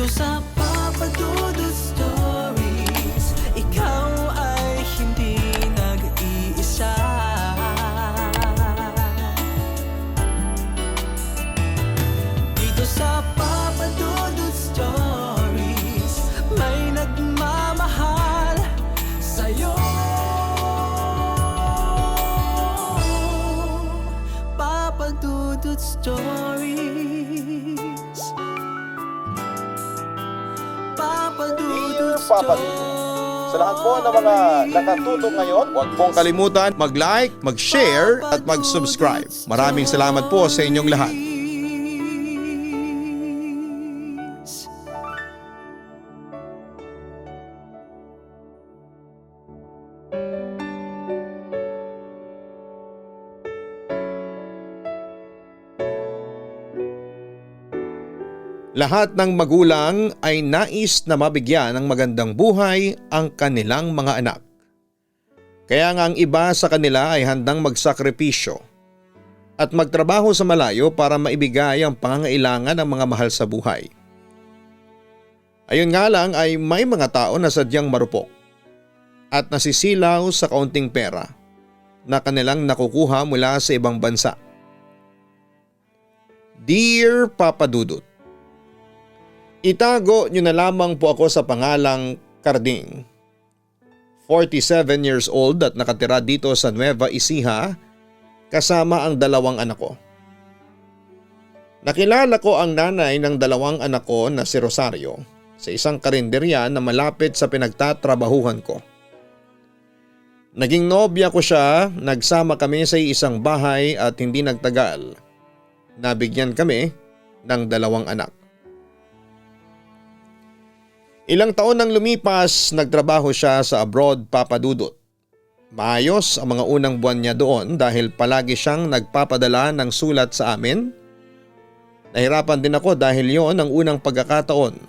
sa Papa Dudut Stories, ikaw ay hindi nag-iisa. Dito sa Papa Dudut Stories, may nagmamahal sa'yo. Papa Dudut Stories, Papa Dudut Papa Dudut. Sa lahat po ng mga nakatutok ngayon, huwag pong kalimutan mag-like, mag-share at mag-subscribe. Maraming salamat po sa inyong lahat. Lahat ng magulang ay nais na mabigyan ng magandang buhay ang kanilang mga anak. Kaya nga ang iba sa kanila ay handang magsakripisyo at magtrabaho sa malayo para maibigay ang pangangailangan ng mga mahal sa buhay. Ayun nga lang ay may mga tao na sadyang marupok at nasisilaw sa kaunting pera na kanilang nakukuha mula sa ibang bansa. Dear Papa Dudut, itago niyo na lamang po ako sa pangalang Carding. 47 years old at nakatira dito sa Nueva Ecija kasama ang dalawang anak ko. Nakilala ko ang nanay ng dalawang anak ko na si Rosario sa isang karinderya na malapit sa pinagtatrabahuhan ko. Naging nobya ko siya, nagsama kami sa isang bahay at hindi nagtagal. Nabigyan kami ng dalawang anak. Ilang taon nang lumipas, nagtrabaho siya sa abroad, Papa Dudut. Maayos ang mga unang buwan niya doon dahil palagi siyang nagpapadala ng sulat sa amin. Nahirapan din ako dahil yon ang unang pagkakataon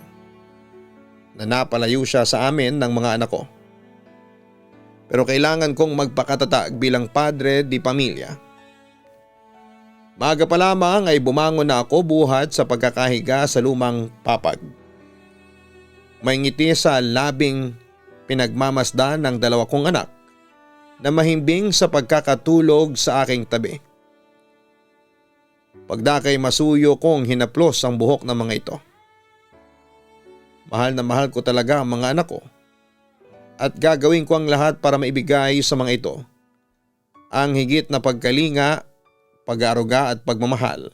na napalayo siya sa amin ng mga anak ko. Pero kailangan kong magpakatatag bilang padre di pamilya. Maaga pa lamang ay bumangon na ako buhat sa pagkakahiga sa lumang papag. May ngiti sa labing pinagmamasdan ng dalawa kong anak na mahimbing sa pagkakatulog sa aking tabi. Pagdakay masuyo kong hinaplos ang buhok ng mga ito. Mahal na mahal ko talaga ang mga anak ko at gagawin ko ang lahat para maibigay sa mga ito ang higit na pagkalinga, pag-aaruga at pagmamahal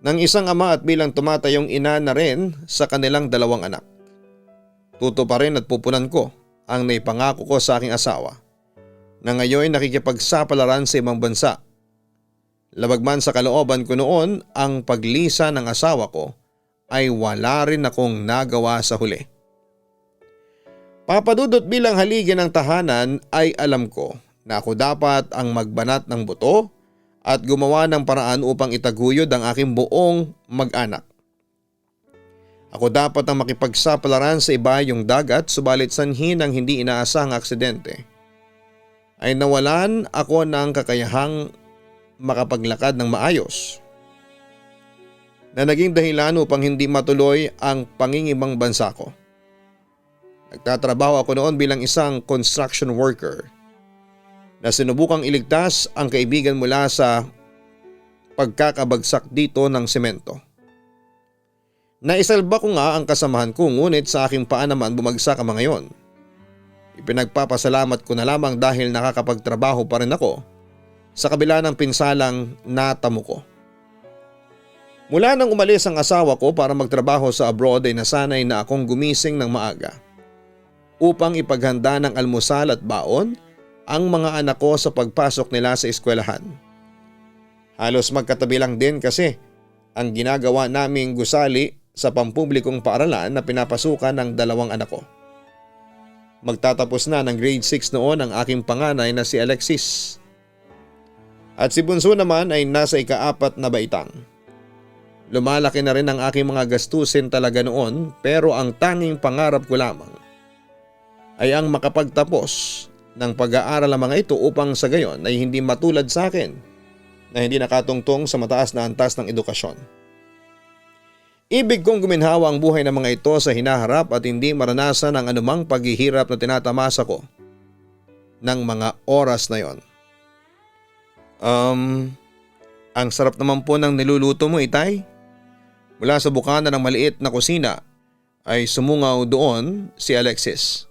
ng isang ama at bilang tumatayong ina na rin sa kanilang dalawang anak. Tutuparin at pupunan ko ang naipangako ko sa aking asawa na ngayon nakikipagsapalaran sa ibang bansa. Labag man sa kalooban ko noon, ang paglisa ng asawa ko ay wala rin akong nagawa sa huli. Papa Dudut, bilang haligi ng tahanan ay alam ko na ako dapat ang magbanat ng buto at gumawa ng paraan upang itaguyod ang aking buong mag-anak. Ako dapat ang makipagsapalaran sa iba yung dagat, subalit sanhi ng hindi inaasahang aksidente ay nawalan ako ng kakayahang makapaglakad ng maayos na naging dahilan upang hindi matuloy ang pangingibang bansa ko. Nagtatrabaho ako noon bilang isang construction worker na sinubukang iligtas ang kaibigan mula sa pagkakabagsak dito ng semento. Naisalba ko nga ang kasamahan ko, ngunit sa aking paa naman bumagsak ang mga yon. Ipinagpapasalamat ko na lamang dahil nakakapagtrabaho pa rin ako sa kabila ng pinsalang natamo ko. Mula nang umalis ang asawa ko para magtrabaho sa abroad ay nasanay na akong gumising ng maaga upang ipaghanda ng almusal at baon ang mga anak ko sa pagpasok nila sa eskwelahan. Halos magkatabi lang din kasi ang ginagawa naming gusali sa pampublikong paaralan na pinapasukan ng dalawang anak ko. Magtatapos na ng grade 6 noon ang aking panganay na si Alexis. At si bunso naman ay nasa ika-4 na baitang. Lumalaki na rin ang aking mga gastusin talaga noon, pero ang tanging pangarap ko lamang ay ang makapagtapos ng pag-aaral ang mga ito upang sa gayon ay hindi matulad sa akin na hindi nakatungtong sa mataas na antas ng edukasyon. Ibig kong guminhawa ang buhay ng mga ito sa hinaharap at hindi maranasan ang anumang paghihirap na tinatamasa ko ng mga oras na yon. Ang sarap naman po ng niluluto mo, Itay. Mula sa bukana ng maliit na kusina ay sumungaw doon si Alexis.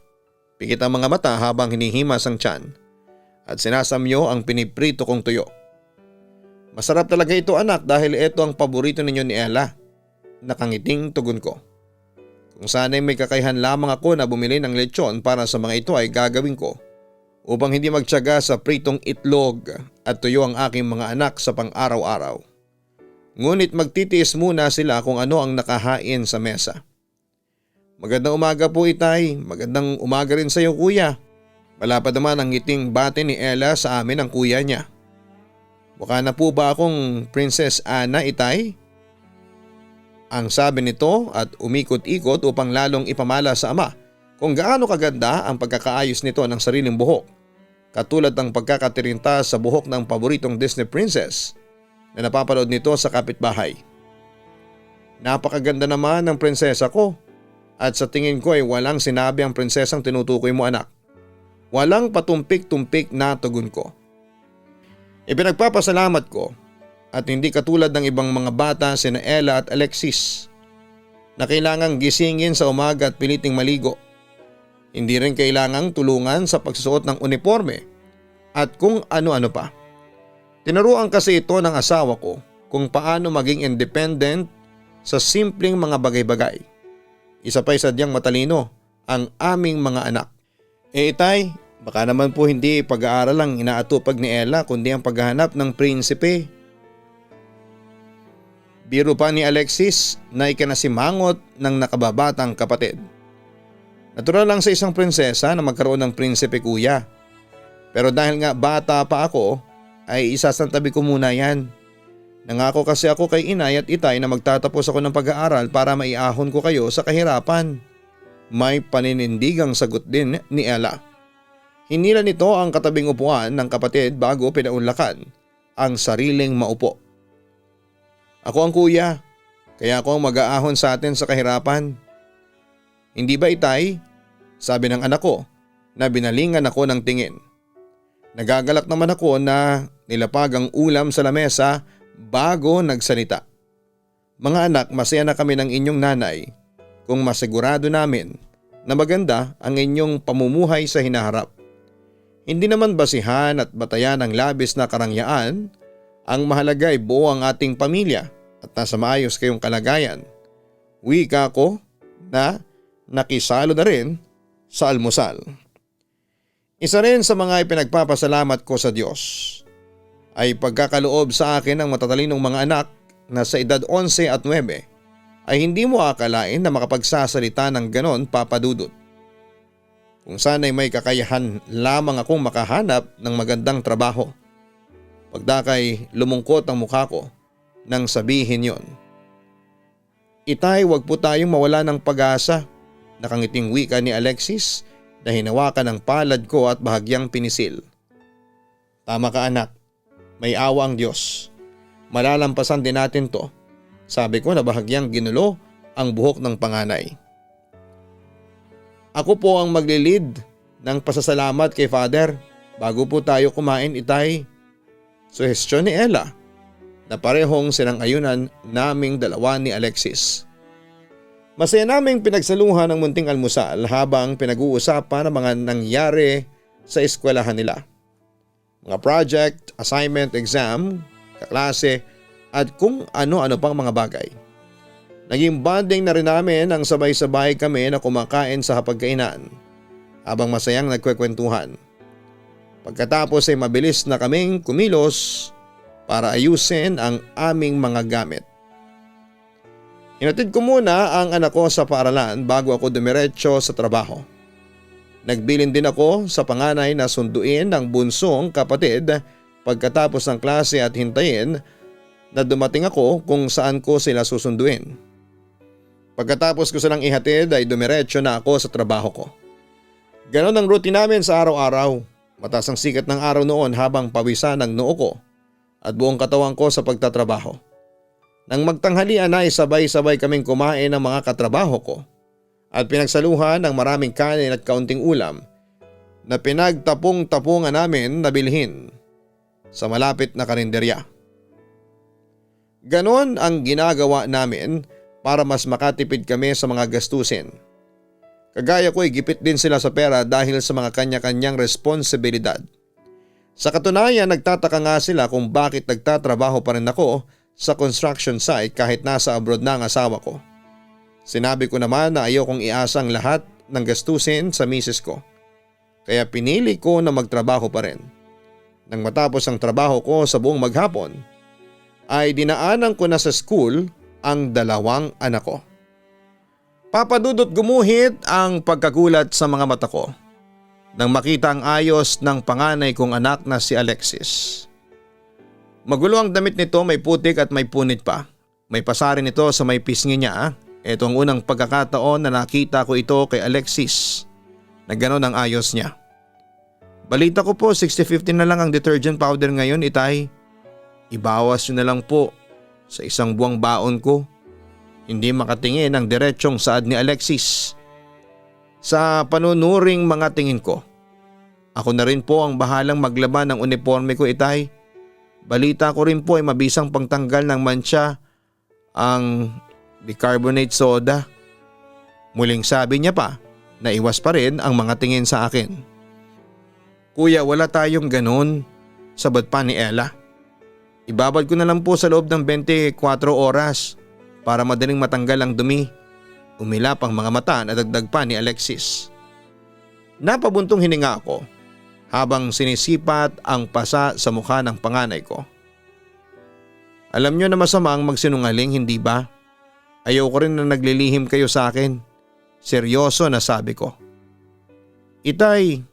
Pikit ang mga mata habang hinihimas ang tiyan at sinasamyo ang piniprito kong tuyo. Masarap talaga ito, anak, dahil ito ang paborito ninyo ni Ella. Nakangiting tugon ko. Kung sana'y may kakayahan lamang ako na bumili ng lechon para sa mga ito ay gagawin ko upang hindi magtiyaga sa pritong itlog at tuyo ang aking mga anak sa pang-araw-araw. Ngunit magtitiis muna sila kung ano ang nakahain sa mesa. Magandang umaga po, Itay. Magandang umaga rin sa iyo, kuya. Malapad naman ang ngiting bate ni Ella sa amin ang kuya niya. Mukha na po ba akong Princess Anna, Itay? Ang sabi nito at umikot-ikot upang lalong ipamala sa ama kung gaano kaganda ang pagkakaayos nito ng sariling buhok, katulad ng pagkakatirinta sa buhok ng paboritong Disney princess na napapanood nito sa kapitbahay. Napakaganda naman ng prinsesa ko at sa tingin ko ay walang sinabi ang prinsesang tinutukoy mo, anak. Walang patumpik-tumpik na tugon ko. Ipinagpapasalamat ko at hindi katulad ng ibang mga bata sina Ella at Alexis na kailangang gisingin sa umaga at piliting maligo. Hindi rin kailangang tulungan sa pagsusuot ng uniforme at kung ano-ano pa. Tinuruan kasi ito ng asawa ko kung paano maging independent sa simpleng mga bagay-bagay. Isa pa'y sadyang matalino ang aming mga anak. Itay, baka naman po hindi pag-aaral ang inaatupag ni Ella kundi ang paghahanap ng prinsipe. Biro pa ni Alexis na ikinasimangot ng nakababatang kapatid. Natural lang sa isang prinsesa na magkaroon ng prinsipe, kuya. Pero dahil nga bata pa ako ay isasantabi ko muna yan. Nangako kasi ako kay inay at itay na magtatapos ako ng pag-aaral para maiahon ko kayo sa kahirapan. May paninindigang sagot din ni Ella. Hinila nito ang katabing upuan ng kapatid bago pinaunlakan ang sariling maupo. Ako ang kuya, kaya ako ang mag-aahon sa atin sa kahirapan. Hindi ba, Itay? Sabi ng anak ko na binalingan ako ng tingin. Nagagalak naman ako na nilapag ang ulam sa lamesa bago nagsalita. Mga anak, masaya na kami ng inyong nanay kung masigurado namin na maganda ang inyong pamumuhay sa hinaharap. Hindi naman basihan at batayan ng labis na karangyaan. Ang mahalaga ay buo ang ating pamilya at nasa maayos kayong kalagayan. Wika ko na nakisalo na rin sa almusal. Isa rin sa mga ipinagpapasalamat ko sa Diyos ay pagkakaloob sa akin ng matatalinong mga anak na sa edad 11 at 9 ay hindi mo akalain na makapagsasalita ng ganon, Papa Dudut. Kung sana'y may kakayahan lamang akong makahanap ng magandang trabaho. Pagdakay lumungkot ang mukha ko nang sabihin yon. Itay, wag po tayong mawala ng pag-asa, nakangiting wika ni Alexis na hinawakan ng palad ko at bahagyang pinisil. Tama ka, anak, may awa ang Diyos. Malalampasan din natin to, sabi ko na bahagyang ginulo ang buhok ng panganay. Ako po ang maglilid ng pasasalamat kay Father bago po tayo kumain, Itay. Suhestyon ni Ella na parehong sinang-ayunan naming dalawa ni Alexis. Masaya naming pinagsaluhan ng munting almusal habang pinag-uusapan ang mga nangyari sa eskwelahan nila. Mga project, assignment, exam, kaklase at kung ano-ano pang mga bagay. Naging bonding na rin namin ang sabay-sabay kami na kumakain sa hapagkainan habang masayang nagkwekwentuhan. Pagkatapos ay mabilis na kaming kumilos para ayusin ang aming mga gamit. Hinatid ko muna ang anak ko sa paaralan bago ako dumiretso sa trabaho. Nagbilin din ako sa panganay na sunduin ang bunsong kapatid pagkatapos ng klase at hintayin na dumating ako kung saan ko sila susunduin. Pagkatapos ko silang ihatid ay dumiretso na ako sa trabaho ko. Ganon ang routine namin sa araw-araw. Mataas ang sikat ng araw noon habang pawisan ang noo ko at buong katawan ko sa pagtatrabaho. Nang magtanghalian ay sabay-sabay kaming kumain ng mga katrabaho ko at pinagsaluhan ng maraming kanin at kaunting ulam na pinagtapong-tapungan namin na bilhin sa malapit na karinderya. Ganon ang ginagawa namin para mas makatipid kami sa mga gastusin. Kagaya ko ay gipit din sila sa pera dahil sa mga kanya-kanyang responsibilidad. Sa katunayan, nagtataka nga sila kung bakit nagtatrabaho pa rin ako sa construction site kahit nasa abroad na ang asawa ko. Sinabi ko naman na ayokong iasang lahat ng gastusin sa misis ko. Kaya pinili ko na magtrabaho pa rin. Nang matapos ang trabaho ko sa buong maghapon, ay dinaanan ko na sa school ang 2 anak ko. Papadudot gumuhit ang pagkagulat sa mga mata ko nang makita ang ayos ng panganay kong anak na si Alexis. Magulo ang damit nito, may putik at may punit pa. May pasarin ito sa may pisngi niya. Ito ang unang pagkakataon na nakita ko ito kay Alexis na gano'n ang ayos niya. Balita ko po 60-50 na lang ang detergent powder ngayon, itay. Ibawas nyo na lang po sa isang buwang baon ko. Hindi makatingin ang diretsyong saad ni Alexis. Sa panunuring mga tingin ko, ako na rin po ang bahalang maglaban ng uniforme ko, itay. Balita ko rin po ay mabisang pangtanggal ng mancha ang bicarbonate soda. Muling sabi niya pa na iwas pa rin ang mga tingin sa akin. Kuya, wala tayong ganon, sabat pa ni Ella. Ibabad ko na lang po sa loob ng 24 oras para madaling matanggal ang dumi. Umilap ang mga mata na dagdag pa ni Alexis. Napabuntong hininga ako habang sinisipat ang pasa sa mukha ng panganay ko. Alam nyo na masama ang magsinungaling, hindi ba? Ayaw ko rin na naglilihim kayo sa akin. Seryoso na sabi ko. Itay,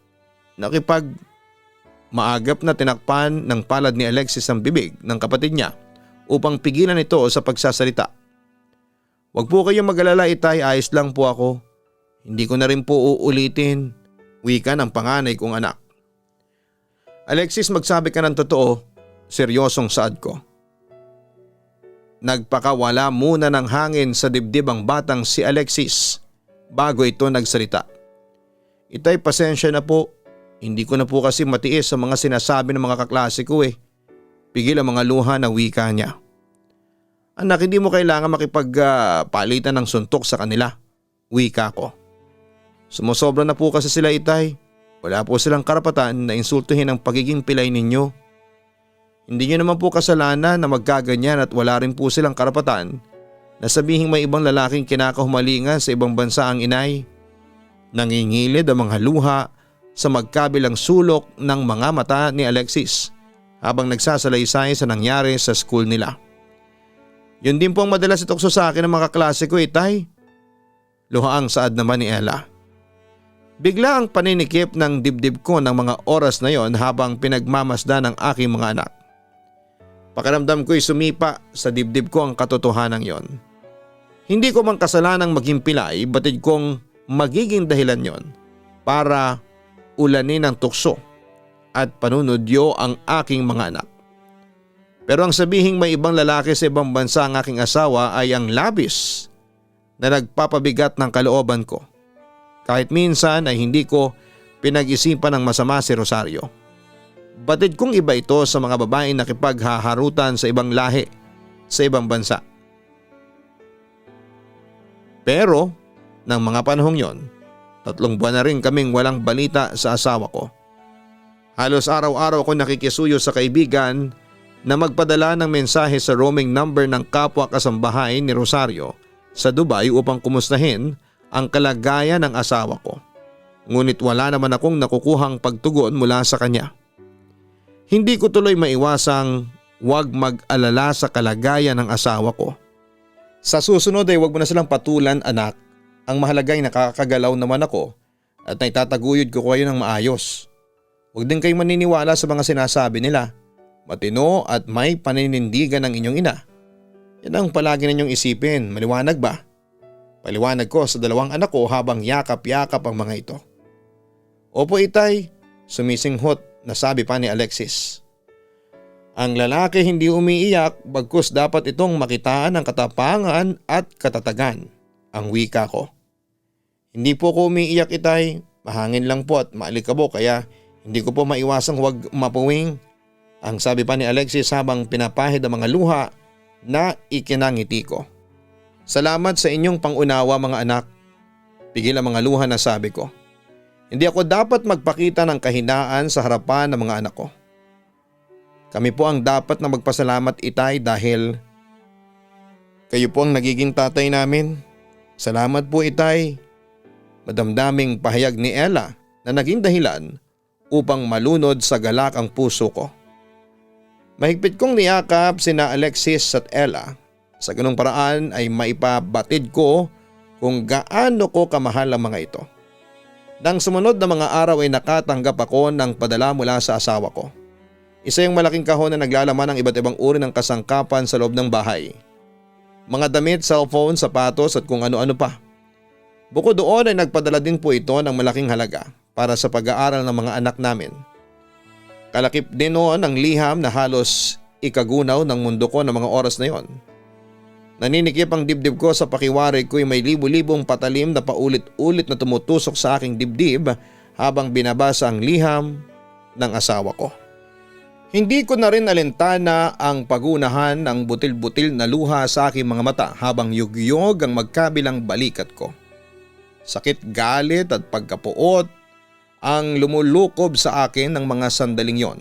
maagap na tinakpan ng palad ni Alexis ang bibig ng kapatid niya upang pigilan ito sa pagsasalita. Huwag po kayong mag-alala, itay, ayos lang po ako. Hindi ko na rin po uulitin, wika ng panganay kong anak. Alexis, magsabi ka ng totoo, seryosong saad ko. Nagpakawala muna ng hangin sa dibdib ang batang si Alexis bago ito nagsalita. Itay, pasensya na po. Hindi ko na po kasi matiis sa mga sinasabi ng mga kaklase ko eh. Pigil ang mga luha na wika niya. Anak, hindi mo kailangan makipagpalitan ng suntok sa kanila. Wika ko. Sumusobra na po kasi sila, itay. Wala po silang karapatan na insultuhin ang pagiging pilay ninyo. Hindi nyo naman po kasalanan na magkaganyan at wala rin po silang karapatan na sabihing may ibang lalaking kinakahumalingan sa ibang bansa ang inay. Nangingilid ang mga luha sa magkabilang sulok ng mga mata ni Alexis habang nagsasalaysay sa nangyari sa school nila. Yun din po ang madalas itukso sa akin ng mga klase ko, itay. Luhaang saad naman ni Ella. Bigla ang paninikip ng dibdib ko ng mga oras na yon habang pinagmamasdan ng aking mga anak. Pakiramdam ko'y sumipa sa dibdib ko ang katotohanan yon. Hindi ko man kasalanang maging pilay, batid kong magiging dahilan yon para ulanin ng tukso at panunodyo ang aking mga anak. Pero ang sabihing may ibang lalaki sa ibang bansa ang aking asawa ay ang labis na nagpapabigat ng kalooban ko. Kahit minsan ay hindi ko pinag-isipan ng masama si Rosario. Batid kong iba ito sa mga babaeng nakipaghaharutan sa ibang lahi sa ibang bansa. Pero ng mga panahong yon, 3 buwan na rin kaming walang balita sa asawa ko. Halos araw-araw ko nakikisuyo sa kaibigan na magpadala ng mensahe sa roaming number ng kapwa kasambahay ni Rosario sa Dubai upang kumustahin ang kalagayan ng asawa ko. Ngunit wala naman akong nakukuhang pagtugon mula sa kanya. Hindi ko tuloy maiwasang huwag mag-alala sa kalagayan ng asawa ko. Sa susunod ay huwag mo na silang patulan, anak. Ang mahalaga ay nakakagalaw naman ako at naitataguyod ko kayo ng maayos. Huwag din kayo maniniwala sa mga sinasabi nila. Matino at may paninindigan ng inyong ina. Yan ang palagi ninyong isipin, maliwanag ba? Paliwanag ko sa 2 anak ko habang yakap-yakap ang mga ito. Opo, itay, sumisinghot na sabi pa ni Alexis. Ang lalaki hindi umiiyak bagkus dapat itong makitaan ng katapangan at katatagan, ang wika ko. Hindi po ko umiiyak, Itay, mahangin lang po at maalikabok kaya hindi ko po maiwasang huwag mapuwing. Ang sabi pa ni Alexis habang pinapahid ang mga luha na ikinangiti ko. Salamat sa inyong pangunawa mga anak. Pigil ang mga luha na sabi ko. Hindi ako dapat magpakita ng kahinaan sa harapan ng mga anak ko. Kami po ang dapat na magpasalamat, Itay, dahil kayo po ang nagiging tatay namin. Salamat po, Itay. Madamdaming pahayag ni Ella na naging dahilan upang malunod sa galak ang puso ko. Mahigpit kong niyakap sina Alexis at Ella. Sa ganung paraan ay maipabatid ko kung gaano ko kamahal ang mga ito. Nang sumunod na mga araw ay nakatanggap ako ng padala mula sa asawa ko. Isa yung malaking kahon na naglalaman ng iba't ibang uri ng kasangkapan sa loob ng bahay. Mga damit, cellphone, sapatos at kung ano-ano pa. Bukod doon ay nagpadala din po ito ng malaking halaga para sa pag-aaral ng mga anak namin. Kalakip din noon ang liham na halos ikagunaw ng mundo ko ng mga oras na yon. Naninikip ang dibdib ko sa pakiwari ko'y may libu-libong patalim na paulit-ulit na tumutusok sa aking dibdib habang binabasa ang liham ng asawa ko. Hindi ko na rin alintana ang pagunahan ng butil-butil na luha sa aking mga mata habang yugyog ang magkabilang balikat ko. Sakit, galit at pagkapuot ang lumulukob sa akin ng mga sandaling yon.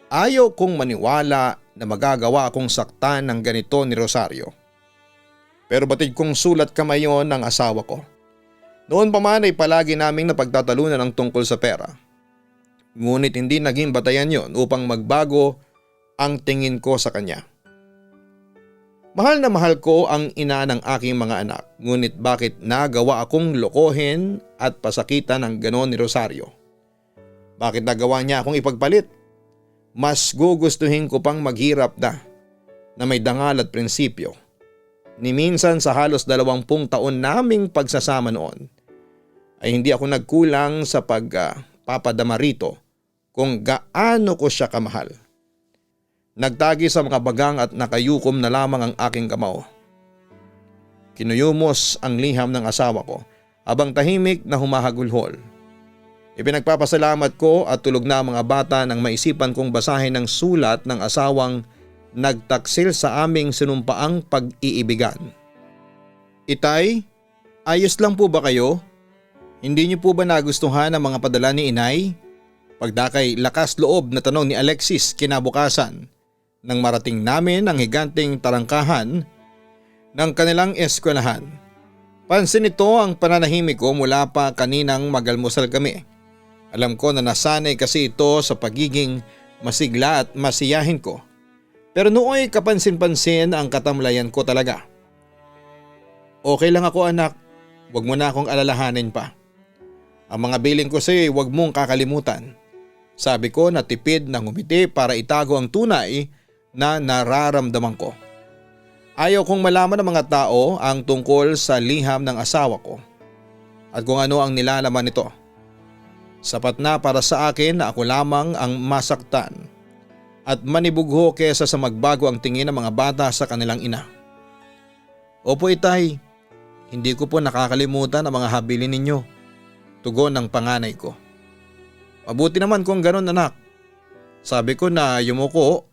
Ayaw kong maniwala na magagawa akong saktan ng ganito ni Rosario. Pero batid kong sulat kamay yon ng asawa ko. Noon pa man ay palagi naming napagtatalunan ang tungkol sa pera. Ngunit hindi naging batayan yon upang magbago ang tingin ko sa kanya. Mahal na mahal ko ang ina ng aking mga anak, ngunit bakit nagawa akong lokohin at pasakitan ng ganon ni Rosario? Bakit nagawa niya akong ipagpalit? Mas gugustuhin ko pang maghirap na may dangal at prinsipyo. Ni minsan sa halos 20 taon naming pagsasama noon ay hindi ako nagkulang sa pagpapadama rito kung gaano ko siya kamahal. Nagtagi sa mga bagang at nakayukom na lamang ang aking kamao. Kinuyumos ang liham ng asawa ko habang tahimik na humahagulhol. Ipinagpapasalamat ko at tulog na ang mga bata nang maisipan kong basahin ang sulat ng asawang nagtaksil sa aming sinumpaang pag-iibigan. Itay, ayos lang po ba kayo? Hindi niyo po ba nagustuhan ang mga padala ni Inay? Pagdakay lakas loob na tanong ni Alexis kinabukasan nang marating namin ang higanting tarangkahan ng kanilang eskwelahan. Pansin nito ang pananahimik ko mula pa kaninang magalmusal kami. Alam ko na nasanay kasi ito sa pagiging masigla at masiyahin ko. Pero nooy kapansin-pansin ang katamlayan ko talaga. Okay lang ako anak, wag mo na akong alalahanin pa. Ang mga bilin ko sa'yo wag mong kakalimutan. Sabi ko na tipid na ngumiti para itago ang tunay na nararamdaman ko. Ayaw kong malaman ng mga tao ang tungkol sa liham ng asawa ko at kung ano ang nilalaman nito. Sapat na para sa akin na ako lamang ang masaktan at manibugho kesa sa magbago ang tingin ng mga bata sa kanilang ina. Opo Itay, hindi ko po nakakalimutan ang mga habilin ninyo. Tugon ng panganay ko. Mabuti naman kung ganon anak. Sabi ko na yumuko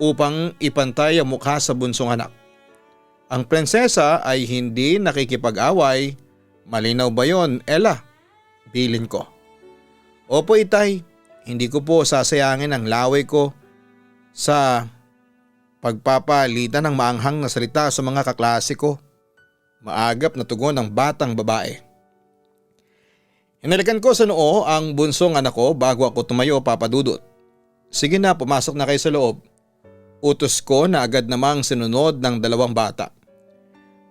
upang ipantay ang mukha sa bunsong anak. Ang prinsesa ay hindi nakikipag-away. Malinaw ba yon, Ella? Bilin ko. Opo Itay, hindi ko po sasayangin ang laway ko sa pagpapalitan ng maanghang na salita sa mga kaklase ko. Maagap na tugon ng batang babae. Hinalikan ko sa noo ang bunsong anak ko bago ako tumayo, Papa Dudut. Sige na, pumasok na kayo sa loob. Utos ko na agad namang sinunod ng dalawang bata.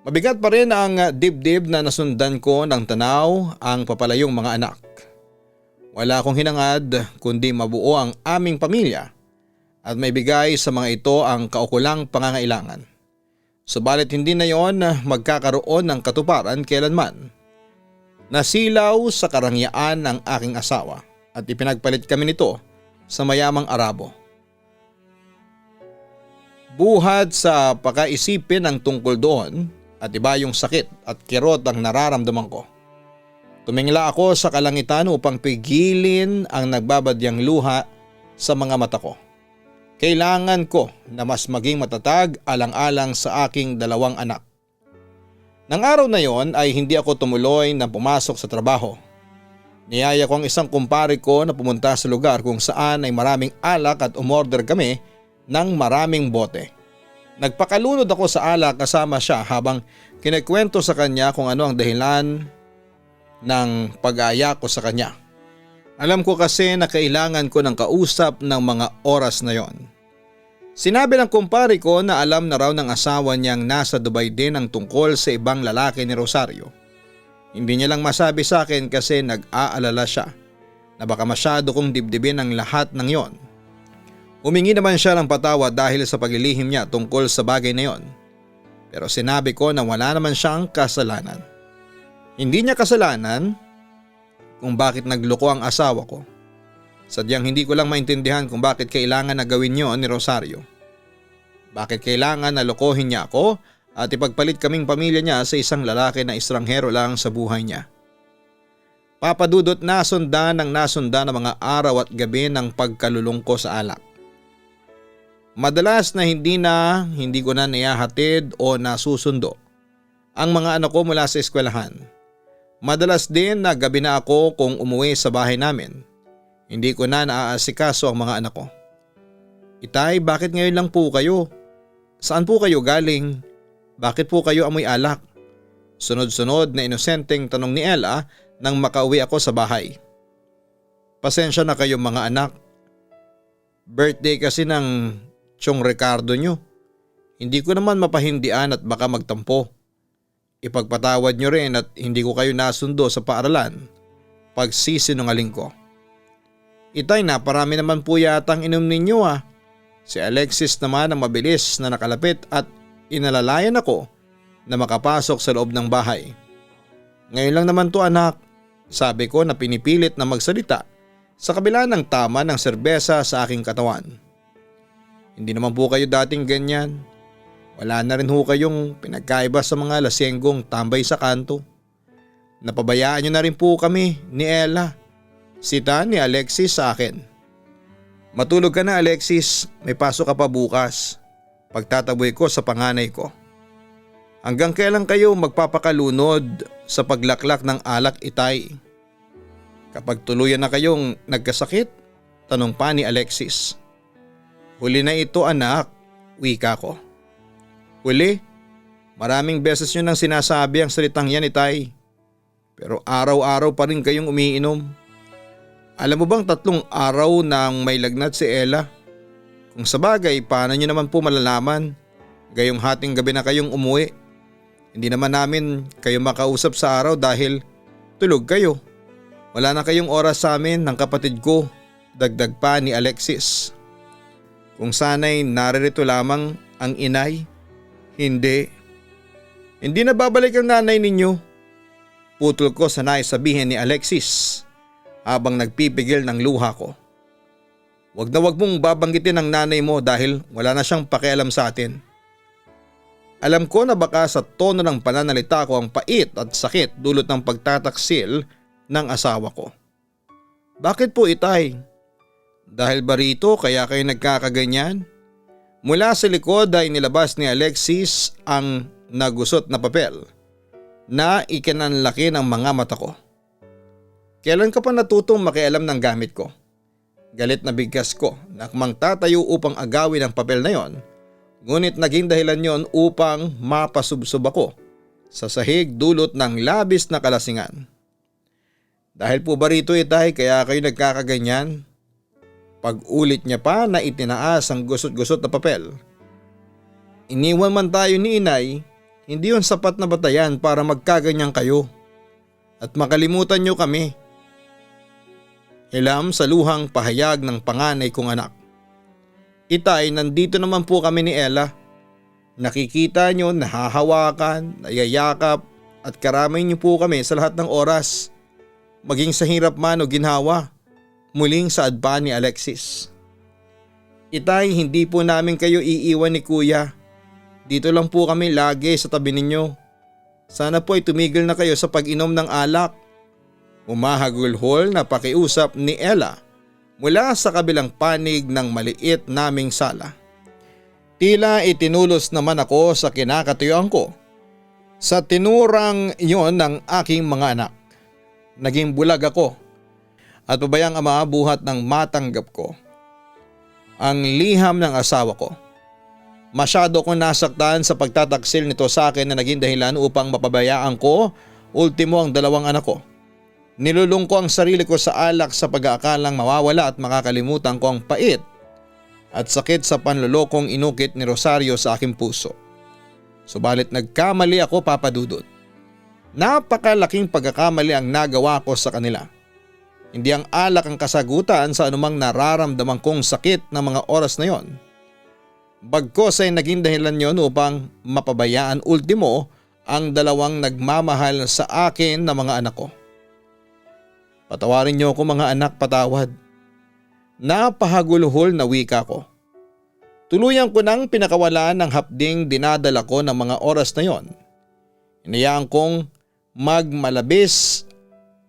Mabigat pa rin ang dibdib na nasundan ko ng tanaw ang papalayong mga anak. Wala akong hinangad kundi mabuo ang aming pamilya at may bigay sa mga ito ang kaukulang pangangailangan. Subalit hindi na yon magkakaroon ng katuparan kailanman. Nasilaw sa karangyaan ng aking asawa at ipinagpalit kami nito sa mayamang Arabo. Buhat sa pakaisipin ang tungkol doon at iba yung sakit at kirot ang nararamdaman ko. Tumingla ako sa kalangitan upang pigilin ang nagbabadyang luha sa mga mata ko. Kailangan ko na mas maging matatag alang-alang sa aking 2 anak. Nang araw na yon ay hindi ako tumuloy na pumasok sa trabaho. Niyaya ko ang isang kumpare ko na pumunta sa lugar kung saan ay maraming alak at umorder kami ng maraming bote. Nagpakalunod ako sa alak kasama siya habang kinikwento sa kanya kung ano ang dahilan ng pag-aaya ko sa kanya. Alam ko kasi na kailangan ko ng kausap ng mga oras na yon. Sinabi ng kumpare ko na alam na raw ng asawa niyang nasa Dubai din ang tungkol sa ibang lalaki ni Rosario. Hindi niya lang masabi sa akin kasi nag-aalala siya na baka masyado kong dibdibin ang lahat ng yon. Humingi naman siya ng patawad dahil sa paglilihim niya tungkol sa bagay na yon. Pero sinabi ko na wala naman siyang kasalanan. Hindi niya kasalanan kung bakit nagloko ang asawa ko. Sadyang hindi ko lang maintindihan kung bakit kailangan na gawin yon ni Rosario. Bakit kailangan na lokohin niya ako at ipagpalit kaming pamilya niya sa isang lalaki na estranghero lang sa buhay niya. Papadudot nasundan ng mga araw at gabi ng pagkalulong ko sa alak. Madalas na hindi ko na niyahatid o nasusundo ang mga anak ko mula sa eskwelahan. Madalas din na gabi na ako kung umuwi sa bahay namin. Hindi ko na naaasikaso ang mga anak ko. Itay, bakit ngayon lang po kayo? Saan po kayo galing? Bakit po kayo amoy alak? Sunod-sunod na inosenteng tanong ni Ella nang makauwi ako sa bahay. Pasensya na kayo mga anak. Birthday kasi ng Chong Ricardo nyo. Hindi ko naman mapahindian at baka magtampo. Ipagpatawad nyo rin at hindi ko kayo nasundo sa paaralan. Pagsisinungaling ko. Itay, naparami naman po yatang inom ninyo ah. Si Alexis naman ang mabilis na nakalapit at inalalayan ako na makapasok sa loob ng bahay. Ngayon lang naman to anak, sabi ko na pinipilit na magsalita sa kabila ng tama ng serbesa sa aking katawan. Hindi naman po kayo dating ganyan. Wala na rin ho kayong pinagkaiba sa mga lasenggong tambay sa kanto. Napabayaan nyo na rin po kami ni Ella. Sita ni Alexis sa akin. Matulog ka na Alexis, may pasok ka pa bukas. Pagtataboy ko sa panganay ko. Hanggang kailan kayo magpapakalunod sa paglaklak ng alak itay? Kapag tuluyan na kayong nagkasakit? Tanong pa ni Alexis. Huli na ito anak, wika ko. Huli? Maraming beses nyo nang sinasabi ang salitang yan itay. Pero araw-araw pa rin kayong umiinom. Alam mo bang 3 araw nang may lagnat si Ella? Kung sabagay, paano nyo naman po malalaman? Gayong hating gabi na kayong umuwi. Hindi naman namin kayo makausap sa araw dahil tulog kayo. Wala na kayong oras sa amin ng kapatid ko, dagdag pa ni Alexis. Kung sana'y naririto lamang ang inay, hindi. Hindi na babalik ang nanay ninyo. Putol ko sa naisabihin ni Alexis habang nagpipigil ng luha ko. Wag na wag mong babanggitin ang nanay mo dahil wala na siyang pakialam sa atin. Alam ko na baka sa tono ng pananalita ko ang pait at sakit dulot ng pagtataksil ng asawa ko. Bakit po itay? Dahil ba rito kaya kayo nagkakaganyan? Mula sa likod ay nilabas ni Alexis ang nagusot na papel na ikinanlaki ng mga mata ko. Kailan ka pa natutong makialam ng gamit ko? Galit na bigkas ko na akmang tatayo upang agawin ang papel na yon, ngunit naging dahilan yon upang mapasubsob ako sa sahig dulot ng labis na kalasingan. Dahil po ba rito itay kaya kayo nagkakaganyan? Pag-ulit niya pa na itinaas ang gusot-gusot na papel. Iniwan man tayo ni inay, hindi yon sapat na batayan para magkaganyan kayo at makalimutan niyo kami. Hilam sa luhang pahayag ng panganay kong anak. Itay, nandito naman po kami ni Ella. Nakikita niyo, nahahawakan, nayayakap at karamay niyo po kami sa lahat ng oras. Maging sa hirap man o ginhawa. Muling saad pa ni Alexis. Itay, hindi po namin kayo iiwan ni kuya. Dito lang po kami lagi sa tabi ninyo. Sana po ay tumigil na kayo sa pag-inom ng alak. Humahagulhol na pakiusap ni Ella mula sa kabilang panig ng maliit naming sala. Tila itinulos naman ako sa kinakatuyuan ko sa tinurang iyon ng aking mga anak. Naging bulag ako at pabayang ama buhat ng matanggap ko ang liham ng asawa ko. Masyado kong nasaktan sa pagtataksil nito sa akin na naging dahilan upang mapabayaan ko ultimo ang dalawang anak ko. Nilulung ko ang sarili ko sa alak sa pag-aakalang mawawala at makakalimutan ko ang pait at sakit sa panlulokong inukit ni Rosario sa aking puso. Subalit nagkamali ako, Papa Dudut. Napakalaking pagkakamali ang nagawa ko sa kanila. Hindi ang alak ang kasagutan sa anumang nararamdaman kong sakit na mga oras na yon. Bagkos ay naging dahilan yon upang mapabayaan ultimo ang dalawang nagmamahal sa akin na mga anak ko. Patawarin niyo ako mga anak, patawad. Napahagulhol na wika ko. Tuluyan ko nang pinakawalan ng hapding dinadala ko ng mga oras na yon. Inayaan kong magmalabis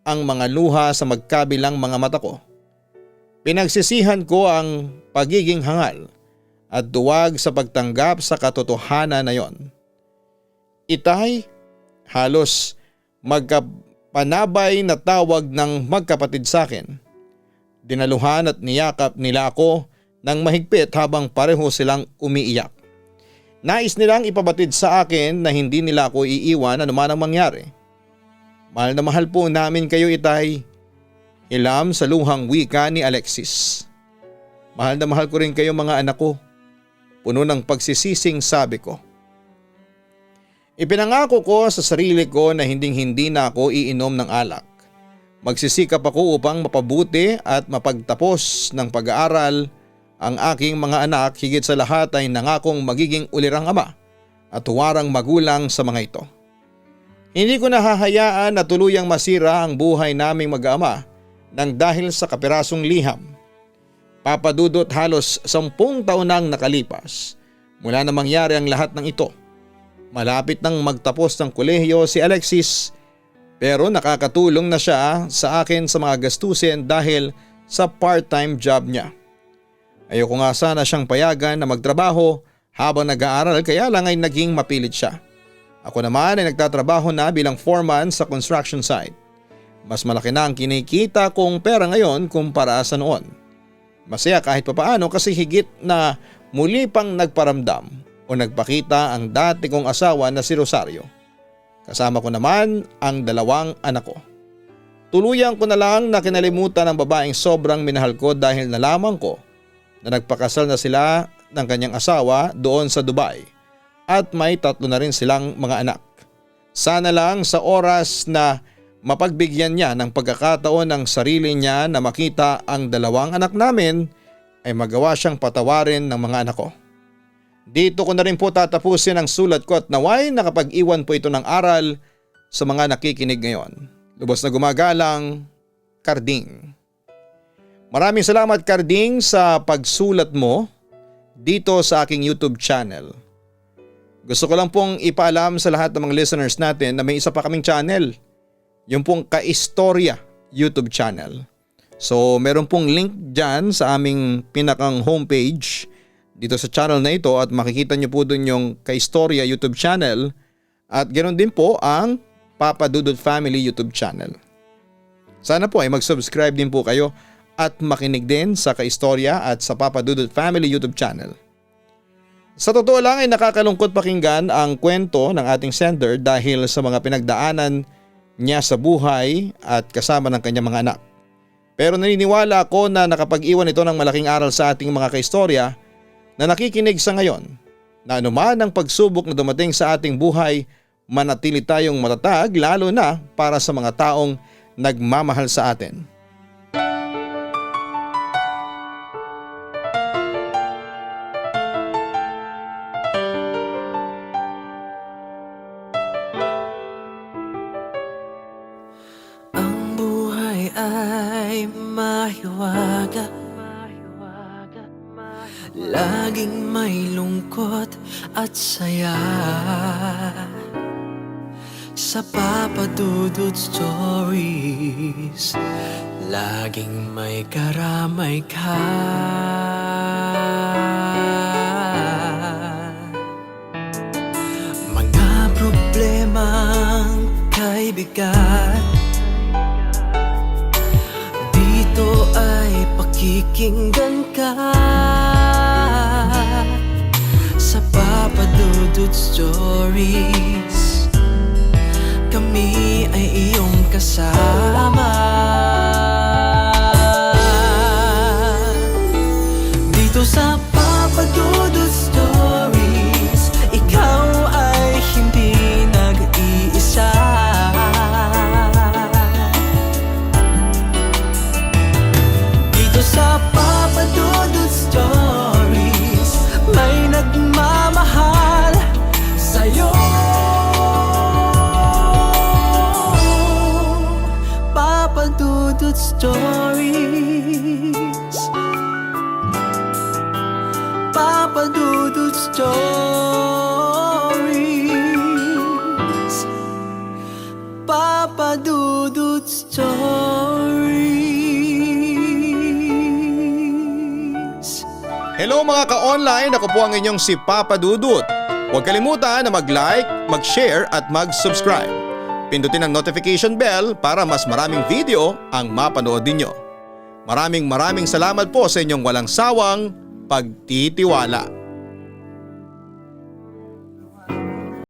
ang mga luha sa magkabilang mga mata ko. Pinagsisihan ko ang pagiging hangal at duwag sa pagtanggap sa katotohanan na yon. Itay, halos magkapanabay na tawag ng magkapatid sa akin. Dinaluhan at niyakap nila ako ng mahigpit habang pareho silang umiiyak. Nais nilang ipabatid sa akin na hindi nila ako iiwan anuman ang mangyari. Mahal na mahal po namin kayo, Itay. Hilam sa luhang wika ni Alexis. Mahal na mahal ko rin kayo mga anak ko. Puno ng pagsisising sabi ko. Ipinangako ko sa sarili ko na hinding-hindi na ako iinom ng alak. Magsisikap ako upang mapabuti at mapagtapos ng pag-aaral ang aking mga anak, higit sa lahat ay nangakong magiging ulirang ama at huwarang magulang sa mga ito. Hindi ko nahahayaan na tuluyang masira ang buhay naming mag-ama nang dahil sa kapirasong liham. Papa Dudut, halos 10 taon nang nakalipas mula na mangyari ang lahat ng ito. Malapit nang magtapos ng kolehiyo si Alexis, pero nakakatulong na siya sa akin sa mga gastusin dahil sa part-time job niya. Ayoko nga sana siyang payagan na magtrabaho habang nag-aaral, kaya lang ay naging mapilit siya. Ako naman ay nagtatrabaho na bilang foreman sa construction site. Mas malaki na ang kinikita kong pera ngayon kumpara sa noon. Masaya kahit papaano kasi higit na muli pang nagparamdam o nagpakita ang dati kong asawa na si Rosario. Kasama ko naman ang dalawang anak ko. Tuluyan ko na lang na kinalimutan ang babaeng sobrang minahal ko dahil nalaman ko na nagpakasal na sila ng kanyang asawa doon sa Dubai at may 3 na rin silang mga anak. Sana lang sa oras na mapagbigyan niya ng pagkakataon ng sarili niya na makita ang dalawang anak namin ay magawa siyang patawarin ng mga anak ko. Dito ko na rin po tatapusin ang sulat ko at naway nakapag-iwan po ito ng aral sa mga nakikinig ngayon. Lubos na gumagalang, Karding. Maraming salamat, Karding, sa pagsulat mo dito sa aking YouTube channel. Gusto ko lang pong ipaalam sa lahat ng mga listeners natin na may isa pa kaming channel. Yung pong Kaistorya YouTube channel. So meron pong link dyan sa aming pinakang homepage dito sa channel na ito at makikita nyo po dun yung Kaistorya YouTube channel at ganoon din po ang Papa Dudut Family YouTube channel. Sana po ay mag-subscribe din po kayo at makinig din sa Kaistorya at sa Papa Dudut Family YouTube channel. Sa totoo lang ay nakakalungkot pakinggan ang kwento ng ating sender dahil sa mga pinagdaanan niya sa buhay at kasama ng kanyang mga anak. Pero naniniwala ako na nakapag-iwan ito ng malaking aral sa ating mga kaistorya na nakikinig sa ngayon na anuman ang pagsubok na dumating sa ating buhay, manatili tayong matatag lalo na para sa mga taong nagmamahal sa atin. Ang buhay ay mahiwaga, Laging may lungkot at saya sa Papa Dudut Stories. Laging may karamay ka. Mga problemang kay bigat, dito ay pakikinggan ka. Sa Papa Dudut Stories, kami ay iyong kasama. Dito sa Papa Dudut Stories, ikaw ay hindi nag-iisa. Dito sa Papa Dudut Stories, may nagmamahal sa'yo. Papa Dudut Stories, Papa Dudut Stories, Papa Dudut Stories. Hello mga ka-online, ako po ang inyong si Papa Dudut. Huwag kalimutan na mag-like, mag-share at mag-subscribe. Pindutin ang notification bell para mas maraming video ang mapanood ninyo. Maraming salamat po sa inyong walang sawang pagtitiwala.